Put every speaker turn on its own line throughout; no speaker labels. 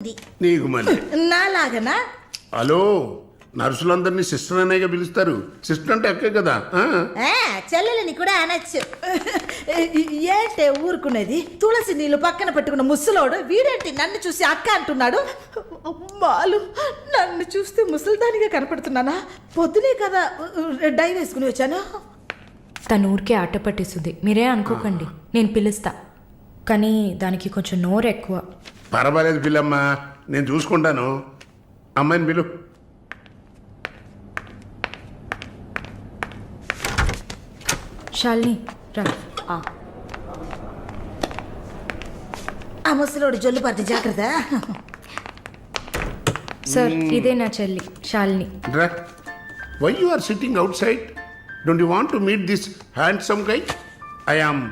నీకు మళ్ళీ
నాలాగనా?
Hello, నర్సులందరినీ sister అనేగా పిలుస్తారు. సిస్టర్ అంటే అక్కే కదా.
చెల్లెలని కూడా అనొచ్చు. ఏంటే ఊరుకునేది? తులసి నీళ్ళు పక్కన పెట్టుకున్న ముసలోడు వీడేంటి నన్ను చూసి అక్క అంటున్నాడు? అమ్మాలు, నన్ను చూస్తే ముసలిదానిగా కనపడుతున్నానా? పొద్దునే కదా డై వేసుకుని వచ్చాను.
తను ఊరికే ఆట పట్టిస్తుంది, మీరే అనుకోకండి. నేను పిలుస్తా, కానీ దానికి కొంచెం నోరు ఎక్కువ.
పర్వాలేదు పిల్లమ్మ, నేను చూసుకుంటాను. అమ్మాయిని పిలు.
శాలిని రా.
ఆ ముసలోడు జొల్లు పడితే జాగ్రత్త.
సార్, ఇదే నా చెల్లి Shalini.
Why you are sitting outside? Don't you want to meet this handsome guy? I am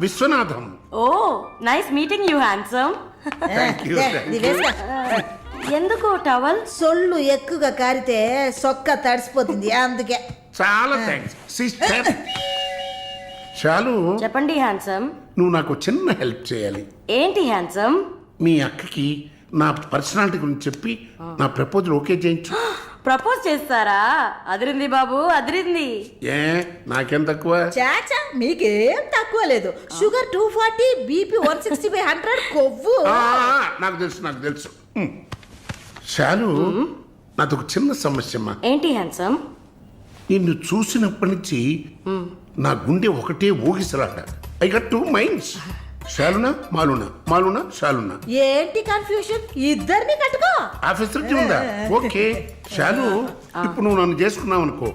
Viswanatham.
Oh, nice meeting you, handsome.
Thank you.
ఎందుకు టవల్?
సొల్లు ఎక్కువగా కారితే సొక్క తడిసిపోతుంది, అందుకే.
చాలా థ్యాంక్స్ సిస్టర్. చాలు,
చెప్పండి హ్యాండ్సమ్.
నువ్వు నాకు చిన్న హెల్ప్ చేయాలి.
ఏంటి హ్యాండ్సమ్?
మీ అక్కకి నా పర్సనాలిటీ గురించి చెప్పి నా ప్రపోజల్ ఓకే చేయించు.
ప్రపోజ్ చేస్తారా? అదిరింది బాబు, అదిరింది.
ఏ నాకేం తక్కువ?
చాచా, మీకేం తక్కువ లేదు. షుగర్ 240, బీపీ 160/100, కొవ్వు.
నాకు తెలుసు. చాలు, నాదొక చిన్న సమస్య అమ్మా.
ఏంటి హ్యాండ్సమ్?
నిన్ను చూసినప్పటి నుంచి నా గుండె ఒకటే ఊగిసలాట. I got 2 minds. శాలునా మాలునా, మాలునా శాలునా.
ఏంటి కన్ఫ్యూషన్? ఇద్దరిని కట్టుకో.
ఆఫీసర్ ఉందా? ఓకే శాలు, ఇప్పుడు నువ్వు నన్ను చేసుకున్నావు అనుకో.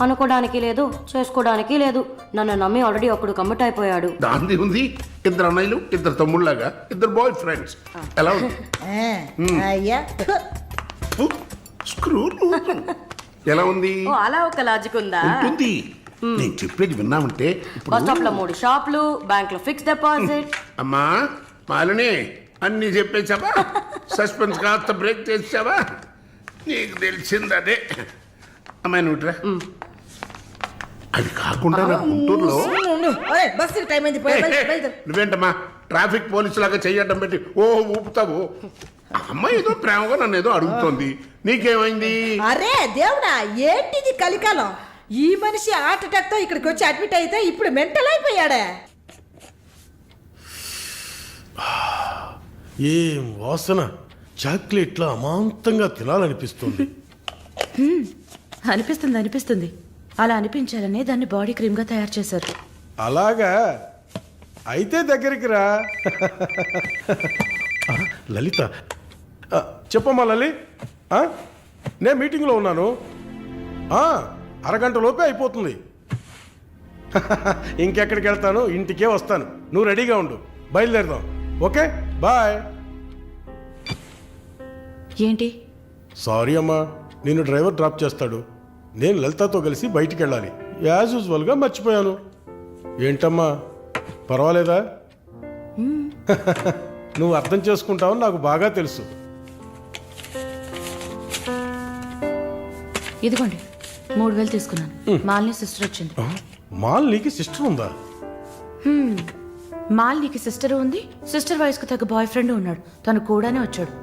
అనుకోవడానికి లేదు, చేసుకోవడానికి లేదు. నన్ను నమ్మి ఆల్రెడీ ఒకడు కమిట్ అయిపోయాడు.
దాంది ఉంది. 2 అన్నయ్యలు, 2 తమ్ముళ్ళలాగా, 2 బాయ్ ఫ్రెండ్స్. ఎలా ఉంది?
అయ్యా,
స్క్రూ ఎలా ఉంది?
ఓ, అలా ఒక లాజిక్ ఉందా?
ఉంటుంది. నేను చెప్పేది విన్నామంటే
బస్ స్టాప్ లో 3 షాపులు, బ్యాంక్ లో ఫిక్స్ డిపాజిట్.
అమ్మా మాలిని, అన్ని చెప్పేసావా? సస్పెన్స్ కాస్త బ్రేక్ చేసావా? నీకు తెలిసింది అదే. అమ్మాయి నువ్వుట్రా. అది కాకుండా నా గుంటూరులో
బస్సు టైం అయింది.
నువ్వేంటమ్మా ట్రాఫిక్ పోలీసు లాగా చెయ్యడం పెట్టి ఊపుతావు? అమ్మాయి ఏదో ప్రేమగా నన్ను ఏదో అడుగుతోంది, నీకేమైంది?
అరే దేవుడా, ఏంటిది కలికాలం? ఈ మనిషి హార్ట్ అటాక్ తో ఇక్కడికి వచ్చి అడ్మిట్ అయితే ఇప్పుడు మెంటల్ అయిపోయాడే.
ఏం వాసన! చాక్లెట్లా అమాంతంగా తినాలనిపిస్తుంది.
అనిపిస్తుంది. అలా అనిపించాలనే దాన్ని బాడీ క్రీమ్ గా తయారు చేశారు.
అలాగా? అయితే దగ్గరికి రా. లలిత, చెప్పమ్మా లలి. నేను మీటింగ్లో ఉన్నాను. అరగంట లోపే అయిపోతుంది. ఇంకెక్కడికి వెళ్తాను? ఇంటికే వస్తాను. నువ్వు రెడీగా ఉండు, బయలుదేరదాం. Okay, bye.
ఏంటి?
సారీ అమ్మా, నిన్ను డ్రైవర్ డ్రాప్ చేస్తాడు. నేను లలితతో కలిసి బయటికి వెళ్ళాలి. యాజ్ యూజువల్గా మర్చిపోయాను. ఏంటమ్మా, పర్వాలేదా? నువ్వు అర్థం చేసుకుంటావని నాకు బాగా తెలుసు.
ఇదిగోండి 3000 తీసుకున్నాను. మాలిని సిస్టర్ వచ్చింది.
మాలినికి సిస్టర్ ఉందా?
మాలినికి సిస్టర్ ఉంది. సిస్టర్ వయసుకు తగ్గ బాయ్ ఫ్రెండ్ ఉన్నాడు. తను కూడానే వచ్చాడు.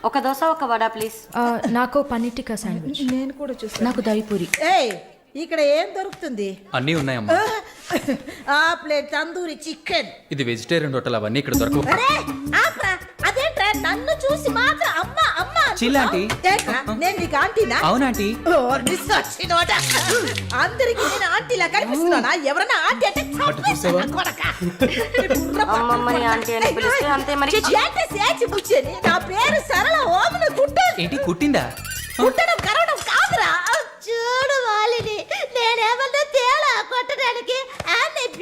ఒక దోశ, ఒక వడ ప్లీజ్.
నాకు పన్నీర్ టిక్కా శాండ్విచ్.
నేను కూడా చూసాను.
నాకు దహిపూరి.
ఏయ్, ఇక్కడ ఏం దొరుకుతుంది?
అన్నీ ఉన్నాయమ్మా.
ఆ ప్లేట్ తందూరి చికెన్.
ఇది వెజిటేరియన్ హోటల్, అవన్నీ ఇక్కడ దొరకవు.
అరే ఆప్రా, అదేంట్రా నన్ను చూసి మాత్రం అమ్మా అమ్మా
చిల్లాంటి.
నేను నీకు ఆంటీనా?
అవునాంటీ.
అందరికి నేను ఆంటీలా కనిపిస్తున్నానా? ఎవరన్నా ఆంటీ అంటే
చూసావా?
అమ్మమ్మని ఆంటీ అని పిలిస్తే అంతే మరి.
నా పేరు సరళ. ఓమన
ఏంటి కుట్టిందా?
కుట్టడం కరవడం కాదురా. చూడు వాలిని, నేనేమన్నా తేడా కొట్టడానికి.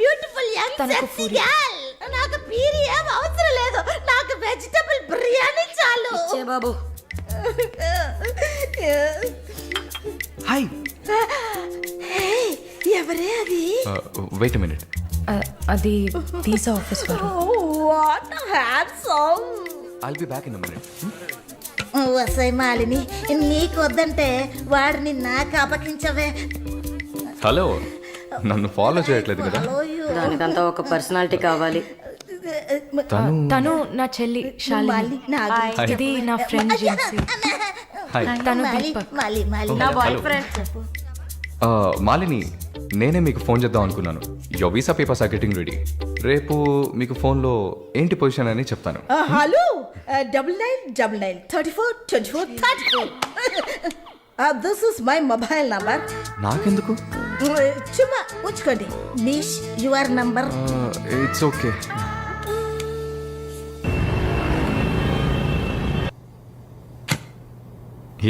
Beautiful young sexy girl. నాకు పీరి ఏం అవసరం లేదు. నాకు వెజిటబుల్ బిర్యానీ చాలు.
చే బాబు.
హాయ్.
ఎవరే అది?
Wait a minute.
అది వీసా ఆఫీస్ వారు.
What handsome.
I'll be back in a minute.
వసై మాలిని, నీకు వద్దంటే వాడిని నాకు అపకించవే.
హలో, నన్ను ఫాలో చేయట్లేదు కదా?
దానికంతా ఒక పర్సనాలిటీ కావాలి.
తను నా చెల్లి శాలిని.
మాలి, నా గురించి
ఇది నా ఫ్రెండ్ జెన్సీ.
హాయ్
తను
మాలి,
దీపక్.
మాలి, మాలి.
నా
హలో.
బాయ్ ఫ్రెండ్ చెప్పు.
మాలిని నేనే మీకు ఫోన్ చేద్దాం అనుకున్నాను. Your visa papers are getting ready. రేపు మీకు ఫోన్లో ఏంటి పొజిషన్ అని చెప్తాను.
Hello 9999342434. This is my mobile number.
నాకెందుకు?
చుమ్మా ఉంచుకోండి. నిష్ your number.
It's okay.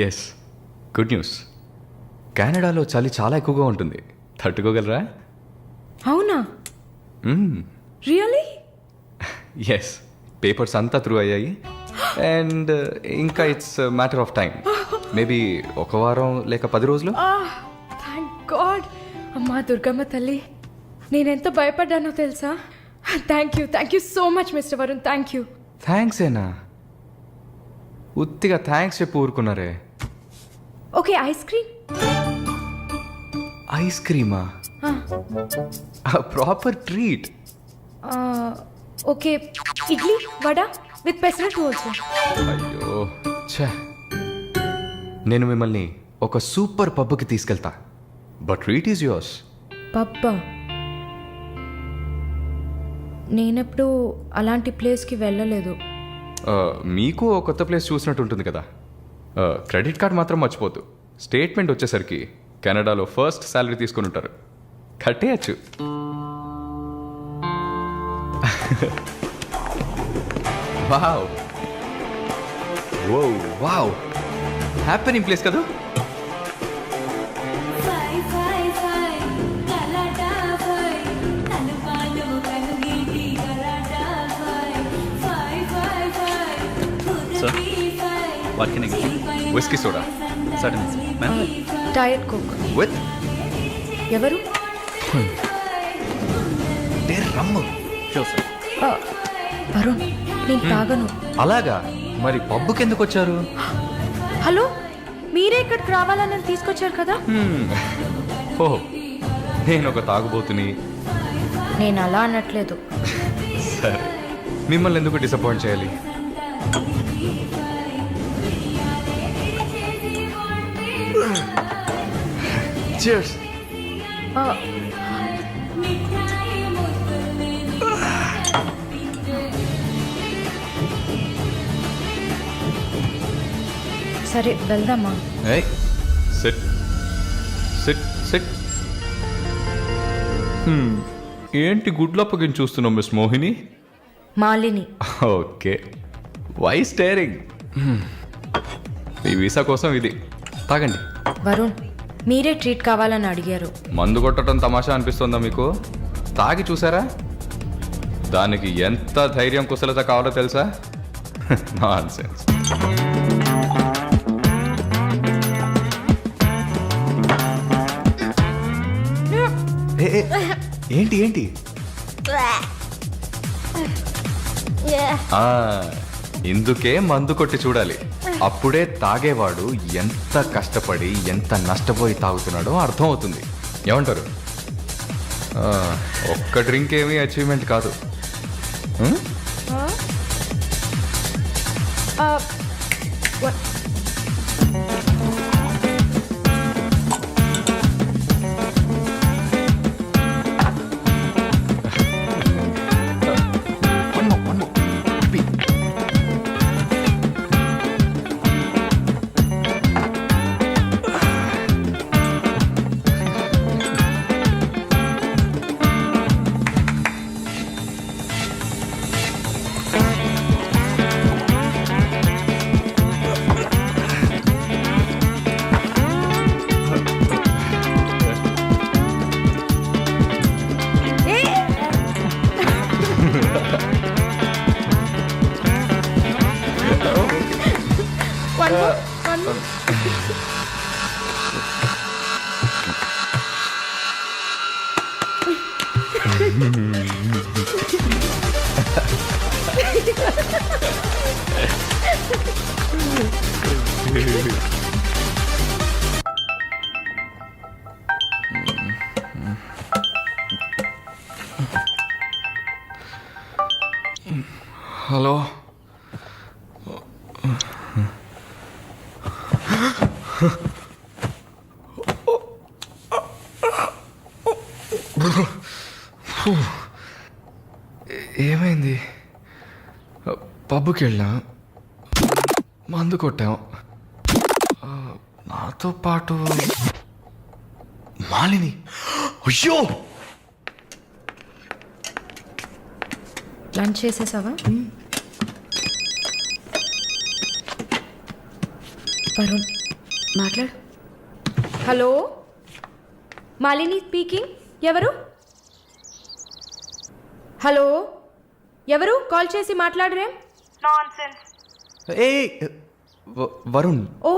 Yes, good news. కెనడాలో చలి చాలా ఎక్కువగా ఉంటుంది. తట్టుకోగలరా?
అవునా? రియలీ?
ఎస్, పేపర్స్ అంతా త్రూ అయ్యాయి. అండ్ ఇంకా it's matter of time. Maybe ఒక వారం లేక 10 రోజులు.
Thank god. అమ్మా దుర్గమ్మ తల్లి, నేనెంత భయపడ్డానో తెలుసా? Thank you so much mister Varun. Thank you.
Thanks ఏనా? ఉత్తిగా థ్యాంక్స్ చెప్పి ఊరుకున్నారే.
Okay, ice cream.
ఐస్ క్రీమా? Proper treat.
Okay, idli vada with pesarattu also.
అయ్యో ఛే, నేను మిమ్మల్ని ఒక సూపర్ పబ్కి తీసుకెళ్తా. But treat is yours.
పబ్బా? నేనెప్పుడు అలాంటి ప్లేస్కి వెళ్ళలేదు.
మీకు ఒక కొత్త ప్లేస్ చూసినట్టు ఉంటుంది కదా. క్రెడిట్ కార్డ్ మాత్రం మర్చిపోద్దు. స్టేట్మెంట్ వచ్చేసరికి కెనడాలో ఫస్ట్ శాలరీ తీసుకుని ఉంటారు. కట్టేయచ్చు. వావ్ వావ్, హ్యాపెనింగ్ ప్లేస్ కదా.
What can I get you?
Whisky soda
Certainly, ma'am.
Diet coke.
With
ఎవరు?
రమ్ము.
Sure, sir.
వరుణ్, నేను తాగను.
అలాగా? మరి పబ్బుకి ఎందుకు వచ్చారు?
హలో, మీరే ఇక్కడికి రావాలని నన్ను తీసుకొచ్చారు కదా.
ఓహ్, నేను ఒక తాగుబోతుని.
నేను అలా అనట్లేదు.
సరే, మిమ్మల్ని ఎందుకు డిసప్పాయింట్ చేయాలి? Cheers.
సరే వెళ్దామా?
Hey, sit. Sit, sit. ఏంటి గుడ్లప్పగిని చూస్తున్నావు miss Mohini?
Malini.
Okay, why staring? ఈ వీసా కోసం ఇది తాగండి.
వరుణ్, మీరే ట్రీట్ కావాలని అడిగారు.
మందు కొట్టడం తమాషా అనిపిస్తుందా మీకు? తాగి చూసారా? దానికి ఎంత ధైర్యం కుశలత కావాలో తెలుసా? నాన్సెన్స్. ఏంటి ఏంటి? ఇందుకే మందు కొట్టి చూడాలి. అప్పుడే తాగేవాడు ఎంత కష్టపడి ఎంత నష్టపోయి తాగుతున్నాడో అర్థం అవుతుంది. ఏమంటారు? ఒక్క డ్రింక్ ఏమీ అచీవ్మెంట్ కాదు. హలో ఏమైంది? పబ్కి వెళ్ళాం, మందు కొట్టాం, నాతో పాటు మాలిని. అయ్యో,
లంచ్ చేసేసావా? వరుణ్
మాట్లాడు.
Hello, Malini speaking. ఎవరు? హలో, ఎవరు? కాల్ చేసి మాట్లాడరేం?
ఏ వరుణ్,
ఓ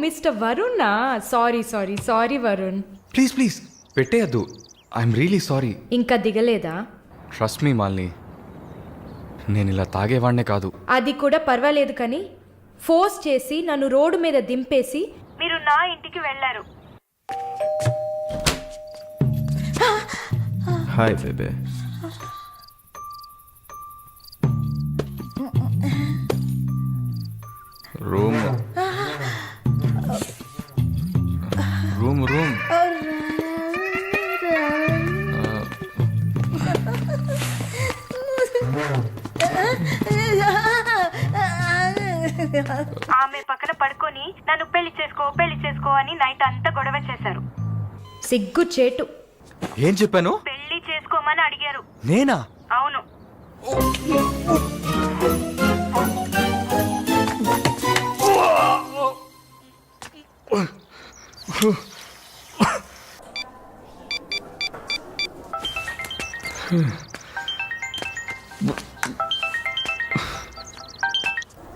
మిస్టర్ వరుణా? Sorry sorry sorry Varun.
Please please పెట్టేయద్దు. I'm really sorry.
ఇంకా దిగలేదా?
ట్రస్ట్ మీ మాలిని, నేను ఇలా తాగేవాడినే కాదు.
అది కూడా పర్వాలేదు, కానీ ఫోర్స్ చేసి నన్ను రోడ్డు మీద దింపేసి మీరు నా ఇంటికి వెళ్ళారు.
హాయ్ బేబే.
రూమ్ రూమ్ రూమ్
ఆమె పక్కన పడుకొని నన్ను పెళ్లి చేసుకో అని నైట్ అంతా గొడవ చేశారు.
సిగ్గు చేటు.
ఏం చెప్పాను?
పెళ్లి చేసుకోమని అడిగారు.
నేనా?
అవును.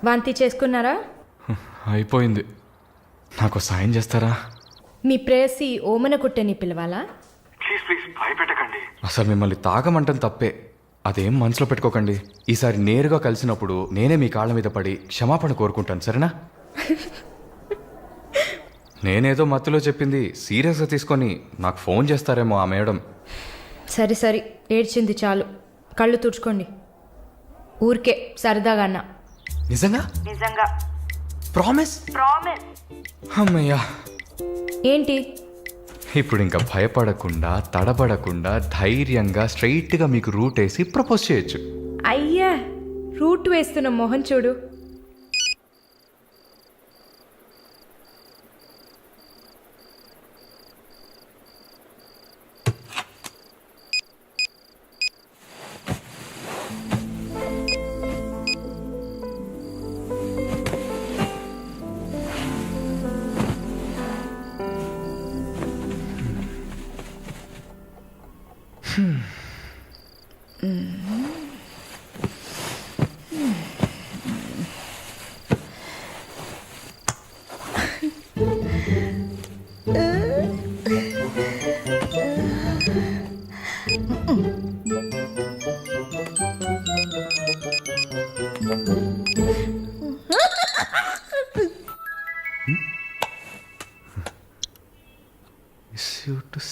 వాంతి చేసుకున్నారా?
అయిపోయింది. నాకు సాయం చేస్తారా?
మీ ప్రేయసి ఓమన కుట్టని పిలవాలా?
అసలు మిమ్మల్ని తాగమంటం తప్పే, అదేం మనసులో పెట్టుకోకండి. ఈసారి నేరుగా కలిసినప్పుడు నేనే మీ కాళ్ళ మీద పడి క్షమాపణ కోరుకుంటాను, సరేనా? నేనేదో మత్తులో చెప్పింది సీరియస్గా తీసుకొని నాకు ఫోన్ చేస్తారేమో ఆ మేడం.
సరే సరే, ఏడ్చింది చాలు. కళ్ళు తుడుచుకోండి. ఊరికే సరదాగా అన్నా.
నిజంగా?
నిజంగా.
ప్రామిస్?
ప్రామిస్.
అమ్మయ్యా.
ఏంటి?
ఇప్పుడు ఇంకా భయపడకుండా తడబడకుండా ధైర్యంగా స్ట్రైట్గా మీకు రూట్ వేసి ప్రపోజ్ చేయొచ్చు.
అయ్యా, రూట్ వేస్తున్న మొహం చూడు.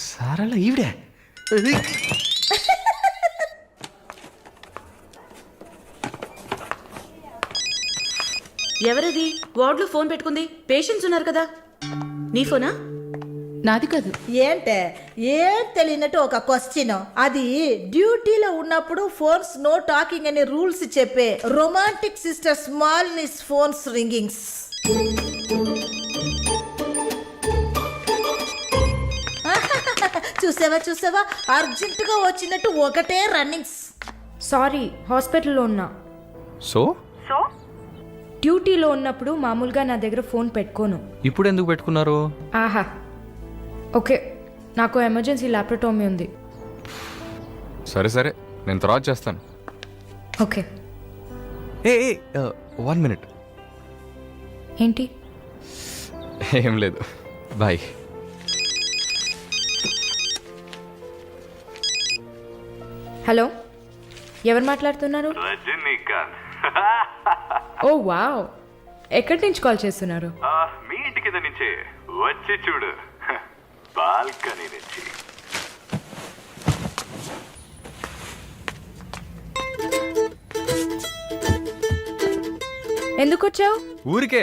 సారలా ఈవిడే.
ఎవరది వార్డులో ఫోన్ పెట్టుకుంది? పేషెంట్స్ ఉన్నారు కదా. నీ ఫోనా?
నాది కాదు. ఏంటే ఏం తెలియనట్టు ఒక క్వశ్చన్. అది డ్యూటీలో ఉన్నప్పుడు ఫోన్స్ నో టాకింగ్ అనే రూల్స్ చెప్పే romantic sister smallness phones ringings. చూసావా అర్జెంటుగా వచ్చినట్టు ఒకటే రన్నింగ్స్.
సారీ, హాస్పిటల్లో ఉన్నా.
సో
డ్యూటీలో ఉన్నప్పుడు మామూలుగా నా దగ్గర ఫోన్ పెట్టుకోను.
ఇప్పుడు ఎందుకు పెట్టుకున్నారు?
ఆహా, ఓకే, నాకు ఎమర్జెన్సీ ల్యాప్రటోమీ ఉంది.
సరే సరే, నేను తర్వాత చేస్తాను.
ఓకే.
ఏ 1 minute.
ఏంటి?
ఏం లేదు, బాయ్.
హలో, ఎవరు మాట్లాడుతున్నారు? ఓ వావ్, ఎక్కడి నుంచి కాల్ చేస్తున్నారు?
మీ ఇంటి కింద నుంచే, వచ్చి చూడు, బాల్కనీ నుంచి.
ఎందుకు వచ్చావు?
ఊరికే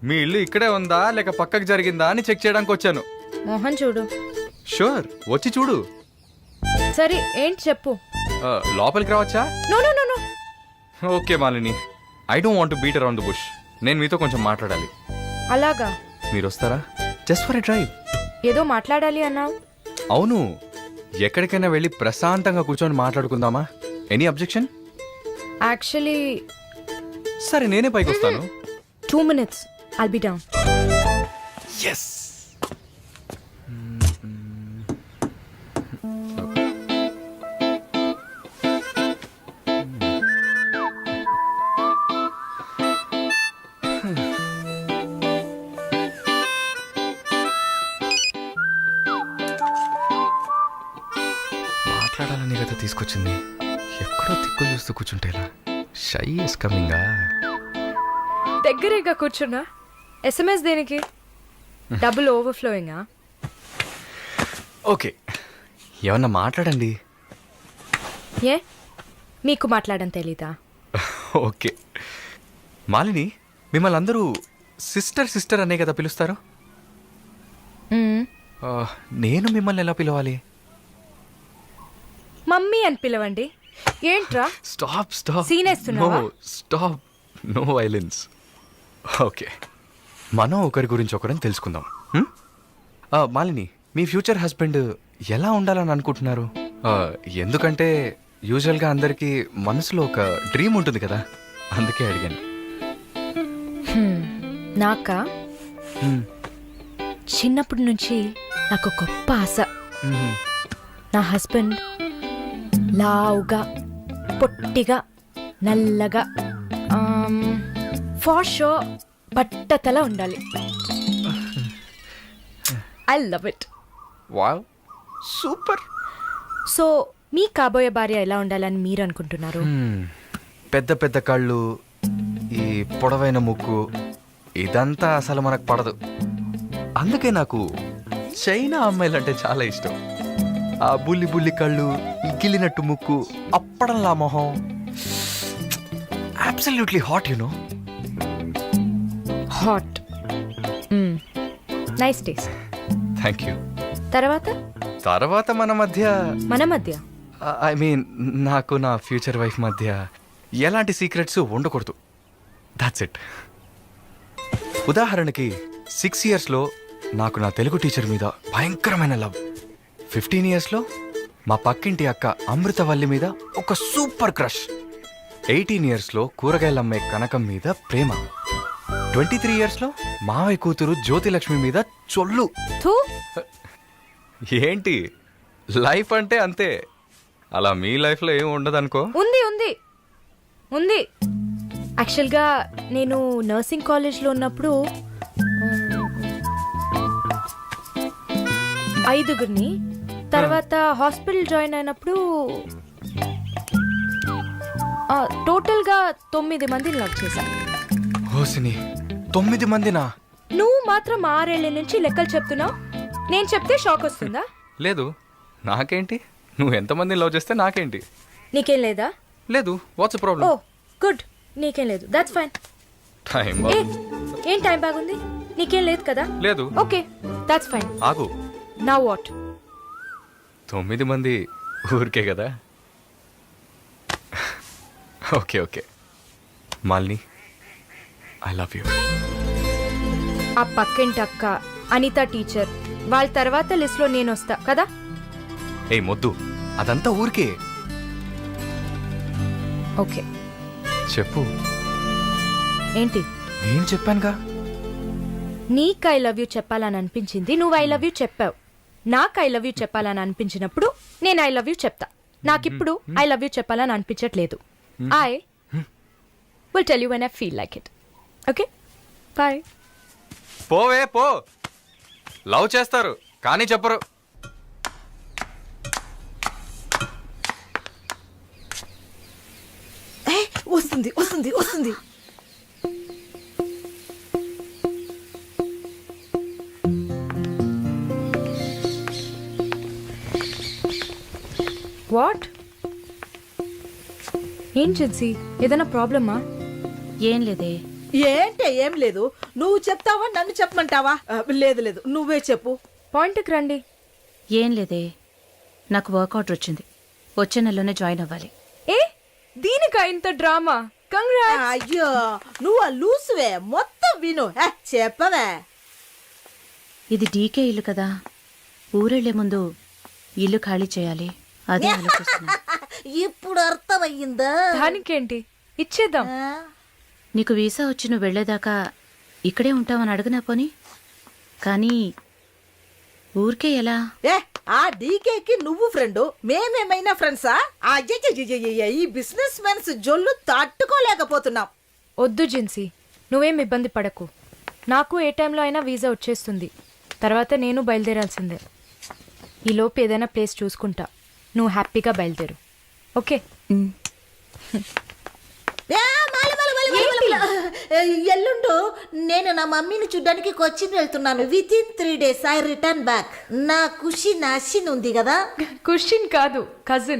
మీ ఇల్లు ఇక్కడే ఉందా లేక పక్కకు జరిగిందా అని చెక్ చేయడానికి వచ్చాను.
మోహన్ చూడు.
షూర్, వచ్చి చూడు.
సరే ఏంటి చెప్పు.
లోపలికి రావచ్చా?
No no no no.
Okay Malini, I don't want to beat around the bush. నేను మీతో కొంచెం మాట్లాడాలి.
అలాగా?
మీరు వస్తారా? Just for a drive.
ఏదో మాట్లాడాలి అన్నావు.
అవును, ఎక్కడికైనా వెళ్ళి ప్రశాంతంగా కూర్చొని మాట్లాడుకుందామా? Any objection?
యాక్చువల్లీ
సరే, నేనే పైకి వస్తాను.
2 minutes. I'll be down.
Yes. మాట్లాడాలని కదా తీసుకొచ్చింది. ఎక్కడో తిక్కులు చూస్తూ కూర్చుంటేలా. Shy is కమింగా.
దగ్గరేగా కూర్చున్నా. SMS దేనికి? డబుల్ ఓవర్ఫ్లోయింగా?
ఓకే, ఏమన్నా మాట్లాడండి.
ఏ మీకు మాట్లాడడం తెలీదా?
ఓకే మాలిని, మిమ్మల్ని అందరూ సిస్టర్ సిస్టర్ అనే కదా పిలుస్తారు. నేను మిమ్మల్ని ఎలా పిలవాలి?
మమ్మీ అని పిలవండి. ఏంట్రా
స్టాప్ స్టాప్.
Scene వేస్తున్నావా?
Stop, no violence. ఓకే, మనం ఒకరి గురించి ఒకరని తెలుసుకుందాం. మాలిని, మీ ఫ్యూచర్ హస్బెండ్ ఎలా ఉండాలని అనుకుంటున్నారు? ఎందుకంటే యూజువల్గా అందరికీ మనసులో ఒక డ్రీమ్ ఉంటుంది కదా, అందుకే అడిగాను.
నాకా? చిన్నప్పటి నుంచి నాకు గొప్ప ఆశ. నా హస్బెండ్ లావుగా, పొట్టిగా, నల్లగా, ఫార్ షో బట్టతల ఉండాలి. I love it.
Wow, super.
So మీ కాబోయే భార్య ఎలా ఉండాలని మీరు అనుకుంటున్నారు?
పెద్ద పెద్ద కళ్ళు, ఈ పొడవైన ముక్కు, ఇదంతా అసలు మనకు పడదు. అందుకే నాకు చైనా అమ్మాయిలంటే చాలా ఇష్టం. ఆ బుల్లి బుల్లి కళ్ళు, ఈ గిల్లినట్టు ముక్కు, అప్పడంలా మొహం. Absolutely hot, you know.
Hot. Nice taste.
Thank you.
తర్వాత
మన మధ్య ఐ మీన్ నాకు నా ఫ్యూచర్ వైఫ్ మధ్య ఎలాంటి సీక్రెట్స్ ఉండకూడదు. That's it. ఉదాహరణకి 6 yearsలో నాకు నా తెలుగు టీచర్ మీద భయంకరమైన లవ్. 15 yearsలో మా పక్కింటి అక్క అమృతవల్లి మీద ఒక సూపర్ క్రష్. 18 yearsలో కూరగాయలమ్మే కనకం మీద ప్రేమ. 23 yearsలో మావయ్య కూతురు జ్యోతిలక్ష్మి మీద చొల్లు.
థూ.
ఏంటి, లైఫ్ అంటే అంతే. అలా మీ లైఫ్లో ఏం ఉండదు అనుకో.
ఉంది ఉంది ఉంది. యాక్చువల్గా నేను నర్సింగ్ కాలేజ్లో ఉన్నప్పుడు 5గురిని, తర్వాత హాస్పిటల్ జాయిన్ అయినప్పుడు టోటల్గా 9 మందిని లవ్ చేశా.
హోసిని, 9 మందినా?
నువ్వు మాత్రం 6 ఏళ్ల నుంచి లెక్కలు చెప్తున్నావు. నేను చెప్తే షాక్ వస్తుందా?
లేదు, నాకేంటి, నువ్వు ఎంతమందిని లవ్ చేస్తే నాకేంటి.
నీకేం లేదా?
లేదు. వాట్స్
ఓ
ప్రాబ్లం?
గుడ్, నీకేం లేదు. That's fine.
టైం
ఏం టైం బాగుంది? నీకేం లేదు కదా?
లేదు.
Okay, that's fine.
ఆగు.
Now what?
9 మంది ఊరికే కదా. Okay okay Malini, I love you.
ఆ పక్కింటి అక్క, అనిత టీచర్, వాళ్ళ తర్వాత లిస్ట్లో నేను వస్తా కదా.
ఏయ్ మొద్దు, అదంతా ఊరికే.
ఓకే
చెప్పు.
ఏంటి?
నేను చెప్పానుగా.
నీకు ఐ లవ్ యూ చెప్పాలని అనిపించింది, నువ్వు ఐ లవ్ యూ చెప్పావు. నాకు ఐ లవ్ యూ చెప్పాలని అనిపించినప్పుడు నేను ఐ లవ్ యూ చెప్తా. నాకిప్పుడు ఐ లవ్ యూ చెప్పాలని అనిపించట్లేదు. I will tell you when I feel like it. Okay, bye.
పోవే పో. లవ్ చేస్తారు కానీ చెప్పరు.
వస్తుంది వస్తుంది వస్తుంది.
వాట్? ఏం జిన్సీ, ఏదైనా ప్రాబ్లమా?
ఏం లేదే.
ఏంటే ఏం లేదు, నువ్వు చెప్తావా నన్ను చెప్పమంటావా? లేదు లేదు, నువ్వే చెప్పు.
పాయింట్కి రండి.
ఏం లేదే, నాకు వర్క్ ఆర్డర్ వచ్చింది. వచ్చే నెలలోనే జాయిన్ అవ్వాలి.
ఏ దీనికా ఇంత డ్రామా? కంగ్రాట్స్.
అయ్యో నువ్వు లూసువే, మొత్తం విను. చెప్పవే.
ఇది డీకే ఇల్లు కదా, ఊరెళ్లే ముందు ఇల్లు ఖాళీ చేయాలి. అదే ఆలోచిస్తున్నా.
ఇప్పుడు అర్థమయ్యిందా?
దానికేంటి, ఇచ్చేద్దాం.
నీకు వీసా వచ్చి నువ్వు వెళ్లేదాకా ఇక్కడే ఉంటావని అడగనా పోని? కానీ ఊరికే ఎలా?
ఆ డీకేకి నువ్వు ఫ్రెండు, మేమేమైనా ఫ్రెండ్సా? అయ్యయ్యయ్యయ్య, ఈ బిజినెస్ మెన్స్ జొల్లు తట్టుకోలేకపోతున్నాం.
వద్దు జిన్సీ, నువ్వేం ఇబ్బంది పడకు. నాకు ఏ టైంలో అయినా వీసా వచ్చేస్తుంది. తర్వాత నేను బయలుదేరాల్సిందే. ఈలోపు ఏదైనా ప్లేస్ చూసుకుంటా. నువ్వు హ్యాపీగా బయలుదేరు. ఓకే?
ఎల్లుండు నేను నా మమ్మీని చూడ్డానికి కొచ్చిన్ వెళ్తున్నాను. With in 3 days I return back. నా ఖుషి నాశిన్ ఉంది కదా.
క్వశ్చన్ కాదు, కజిన్.